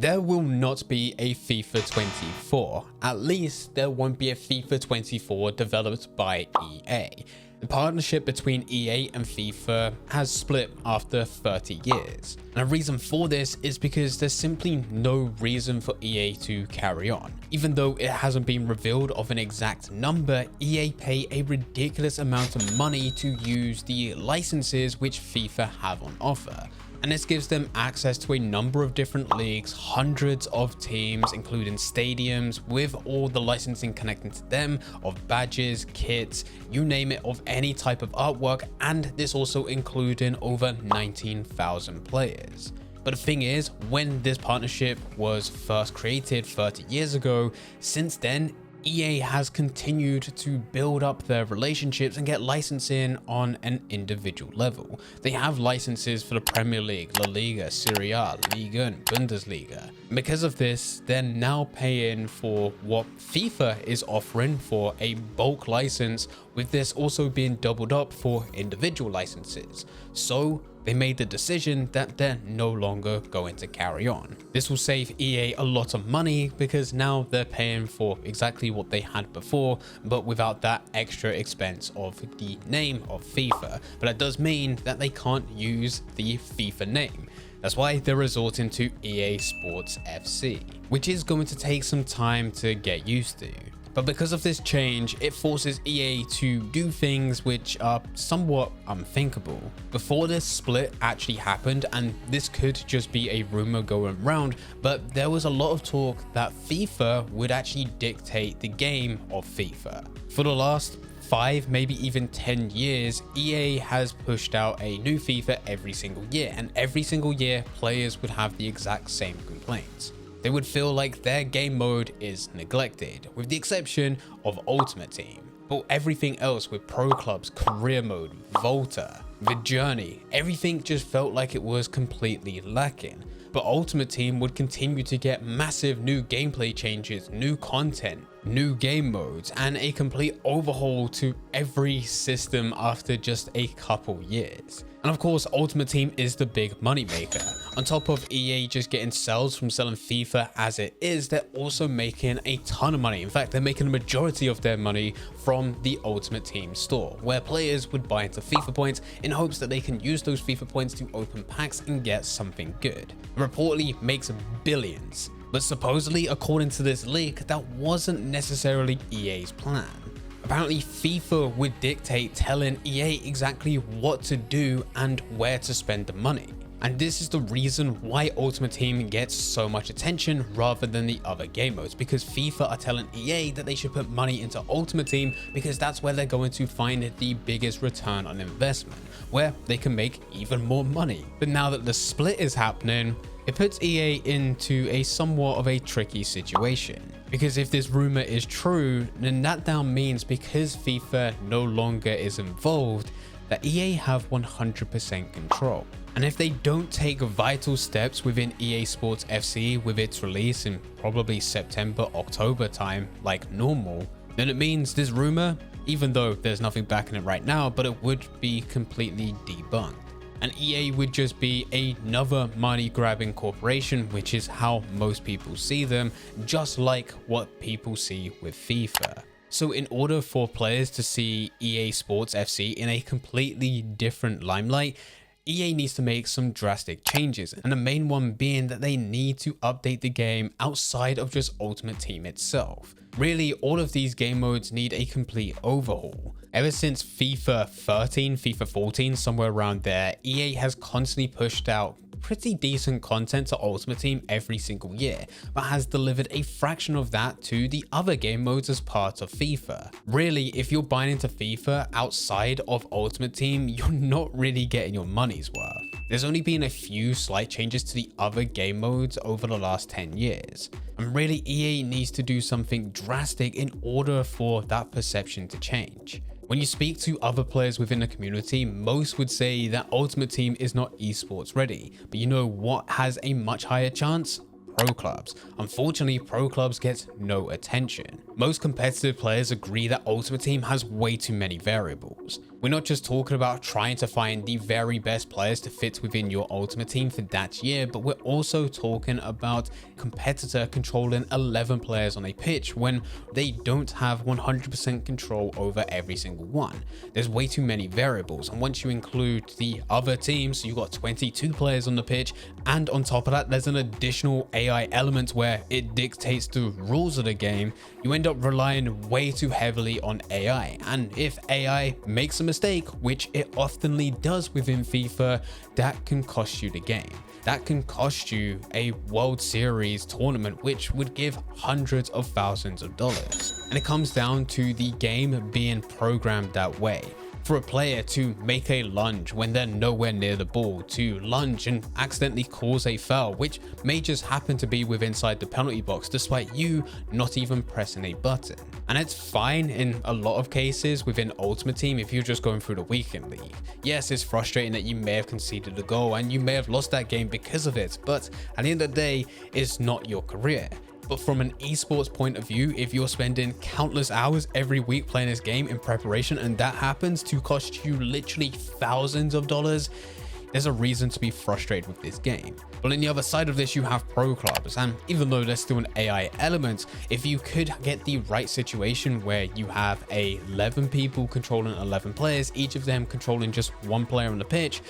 There will not be a FIFA 24. At least there won't be a FIFA 24 developed by EA. The partnership between EA and FIFA has split after 30 years. And the reason for this is because there's simply no reason for EA to carry on. Even though it hasn't been revealed of an exact number, EA pay a ridiculous amount of money to use the licenses which FIFA have on offer. And this gives them access to a number of different leagues, hundreds of teams, including stadiums, with all the licensing connecting to them of badges, kits, you name it, of any type of artwork, and this also including over 19,000 players. But the thing is, when this partnership was first created 30 years ago, since then, EA has continued to build up their relationships and get licensing on an individual level. They have licenses for the Premier League, La Liga, Serie A, Liga and Bundesliga. And because of this, they're now paying for what FIFA is offering for a bulk license, with this also being doubled up for individual licenses. So they made the decision that they're no longer going to carry on. This will save EA a lot of money because now they're paying for exactly what they had before, but without that extra expense of the name of FIFA. But that does mean that they can't use the FIFA name. That's why they're resorting to EA Sports FC, which is going to take some time to get used to. But because of this change, it forces EA to do things which are somewhat unthinkable. Before this split actually happened, and this could just be a rumor going around, but there was a lot of talk that FIFA would actually dictate the game of FIFA. For the last 5, maybe even 10 years, EA has pushed out a new FIFA every single year, and every single year players would have the exact same complaints. They would feel like their game mode is neglected, with the exception of Ultimate Team. But everything else with Pro Clubs, Career Mode, Volta, the Journey, everything just felt like it was completely lacking. But Ultimate Team would continue to get massive new gameplay changes, new content, new game modes, and a complete overhaul to every system after just a couple years. And of course, Ultimate Team is the big money maker. On top of EA just getting sales from selling FIFA as it is, they're also making a ton of money. In fact, they're making a majority of their money from the Ultimate Team store, where players would buy into FIFA points in hopes that they can use those FIFA points to open packs and get something good. It reportedly makes billions. But supposedly, according to this leak, that wasn't necessarily EA's plan. Apparently, FIFA would dictate telling EA exactly what to do and where to spend the money. And this is the reason why Ultimate Team gets so much attention rather than the other game modes, because FIFA are telling EA that they should put money into Ultimate Team because that's where they're going to find the biggest return on investment, where they can make even more money. But now that the split is happening, it puts EA into a somewhat of a tricky situation. Because if this rumor is true, then that now means because FIFA no longer is involved, that EA have 100% control. And if they don't take vital steps within EA Sports FC with its release in probably September, October time like normal, then it means this rumor, even though there's nothing backing it right now, but it would be completely debunked. And EA would just be another money-grabbing corporation, which is how most people see them, just like what people see with FIFA. So in order for players to see EA Sports FC in a completely different limelight, EA needs to make some drastic changes, and the main one being that they need to update the game outside of just Ultimate Team itself. Really, all of these game modes need a complete overhaul. Ever since FIFA 13, FIFA 14, somewhere around there, EA has constantly pushed out pretty decent content to Ultimate Team every single year, but has delivered a fraction of that to the other game modes as part of FIFA. Really, if you're buying into FIFA outside of Ultimate Team, you're not really getting your money's worth. There's only been a few slight changes to the other game modes over the last 10 years. And really, EA needs to do something drastic in order for that perception to change. When you speak to other players within the community, most would say that Ultimate Team is not esports ready. But you know what has a much higher chance? Pro Clubs. Unfortunately, Pro Clubs gets no attention. Most competitive players agree that Ultimate Team has way too many variables. We're not just talking about trying to find the very best players to fit within your ultimate team for that year, but we're also talking about competitor controlling 11 players on a pitch when they don't have 100% control over every single one. There's way too many variables, and once you include the other teams, you've got 22 players on the pitch, and on top of that, there's an additional AI element where it dictates the rules of the game. You end up relying way too heavily on AI, and if AI makes a mistake, which it oftenly does within FIFA, that can cost you the game. That can cost you a World Series tournament, which would give hundreds of thousands of dollars. And it comes down to the game being programmed that way. For a player to make a lunge when they're nowhere near the ball, to lunge and accidentally cause a foul, which may just happen to be within inside the penalty box despite you not even pressing a button. And it's fine in a lot of cases within Ultimate Team if you're just going through the weekend league. Yes, it's frustrating that you may have conceded a goal and you may have lost that game because of it, but at the end of the day, it's not your career. But from an esports point of view, if you're spending countless hours every week playing this game in preparation and that happens to cost you literally thousands of dollars, there's a reason to be frustrated with this game. But on the other side of this, you have pro clubs, and even though there's still an AI element, if you could get the right situation where you have 11 people controlling 11 players, each of them controlling just one player on the pitch,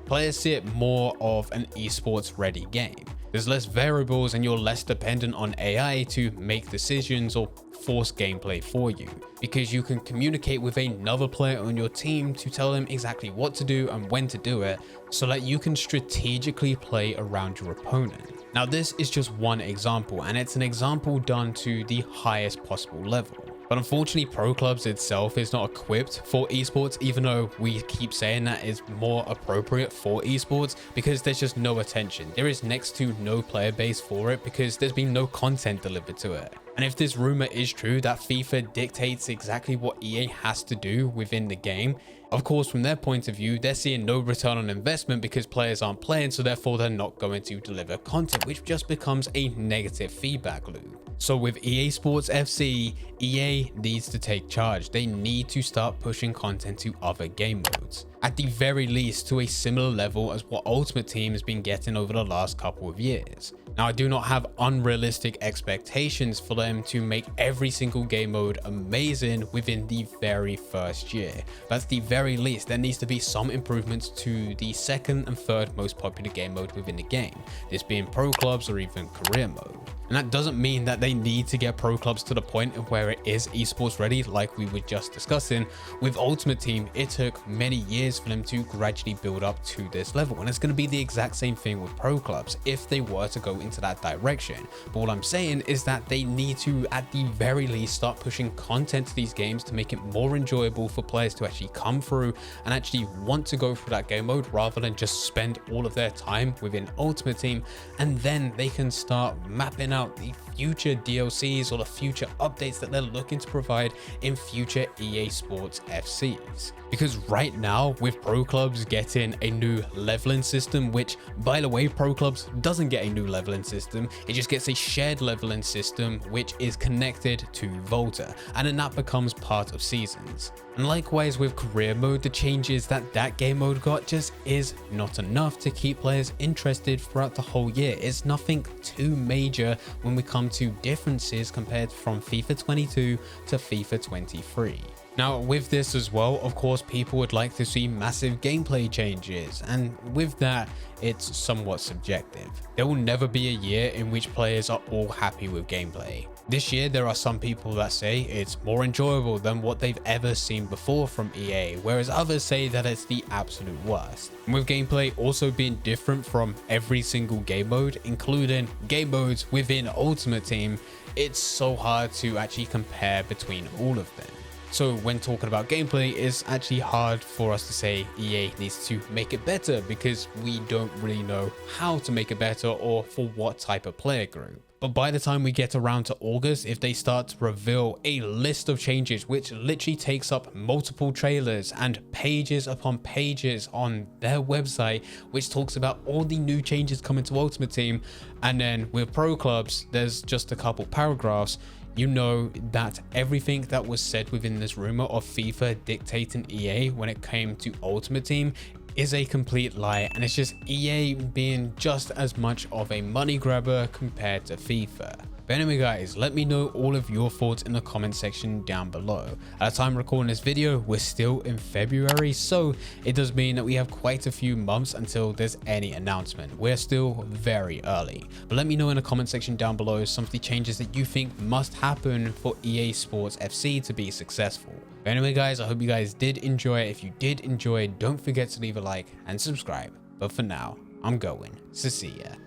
players see it more of an esports ready game. There's less variables and you're less dependent on AI to make decisions or force gameplay for you, because you can communicate with another player on your team to tell them exactly what to do and when to do it, so that you can strategically play around your opponent. Now, this is just one example, and it's an example done to the highest possible level. But unfortunately, pro clubs itself is not equipped for esports, even though we keep saying that is more appropriate for esports, because there's just no attention. There is next to no player base for it because there's been no content delivered to it. And if this rumor is true that FIFA dictates exactly what EA has to do within the game, of course, from their point of view, they're seeing no return on investment because players aren't playing, so therefore they're not going to deliver content, which just becomes a negative feedback loop. So with EA Sports FC, EA needs to take charge. They need to start pushing content to other game modes, at the very least to a similar level as what Ultimate Team has been getting over the last couple of years. Now, I do not have unrealistic expectations for them to make every single game mode amazing within the very first year, but at the very least there needs to be some improvements to the second and third most popular game mode within the game, this being pro clubs or even career mode. And that doesn't mean that they need to get pro clubs to the point of where it is esports ready like we were just discussing. With Ultimate Team, it took many years for them to gradually build up to this level, and it's going to be the exact same thing with pro clubs if they were to go into that direction. But what I'm saying is that they need to at the very least start pushing content to these games to make it more enjoyable for players to actually come through and actually want to go through that game mode, rather than just spend all of their time within Ultimate Team, and then they can start mapping out the future DLCs or the future updates that they're looking to provide in future EA Sports FCs. Because right now, with pro clubs getting a new leveling system, which by the way, pro clubs doesn't get a new leveling system, it just gets a shared leveling system which is connected to Volta, and then that becomes part of seasons. And likewise with career mode, the changes that game mode got just is not enough to keep players interested throughout the whole year. It's nothing too major when we come to differences compared from FIFA 22 to FIFA 23. Now, with this as well, of course, people would like to see massive gameplay changes, and with that, it's somewhat subjective. There will never be a year in which players are all happy with gameplay. This year, there are some people that say it's more enjoyable than what they've ever seen before from EA, whereas others say that it's the absolute worst. And with gameplay also being different from every single game mode, including game modes within Ultimate Team, it's so hard to actually compare between all of them. So when talking about gameplay, it's actually hard for us to say EA needs to make it better, because we don't really know how to make it better or for what type of player group. But by the time we get around to August, if they start to reveal a list of changes which literally takes up multiple trailers and pages upon pages on their website, which talks about all the new changes coming to Ultimate Team, and then with pro clubs there's just a couple paragraphs, you know that everything that was said within this rumor of FIFA dictating EA when it came to Ultimate Team is a complete lie, and it's just EA being just as much of a money grabber compared to FIFA. But anyway guys, let me know all of your thoughts in the comment section down below. At the time recording this video, we're still in February, so it does mean that we have quite a few months until there's any announcement. We're still very early. But let me know in the comment section down below some of the changes that you think must happen for EA Sports FC to be successful. But anyway guys, I hope you guys did enjoy. If you did enjoy, don't forget to leave a like and subscribe. But for now, I'm going to see ya.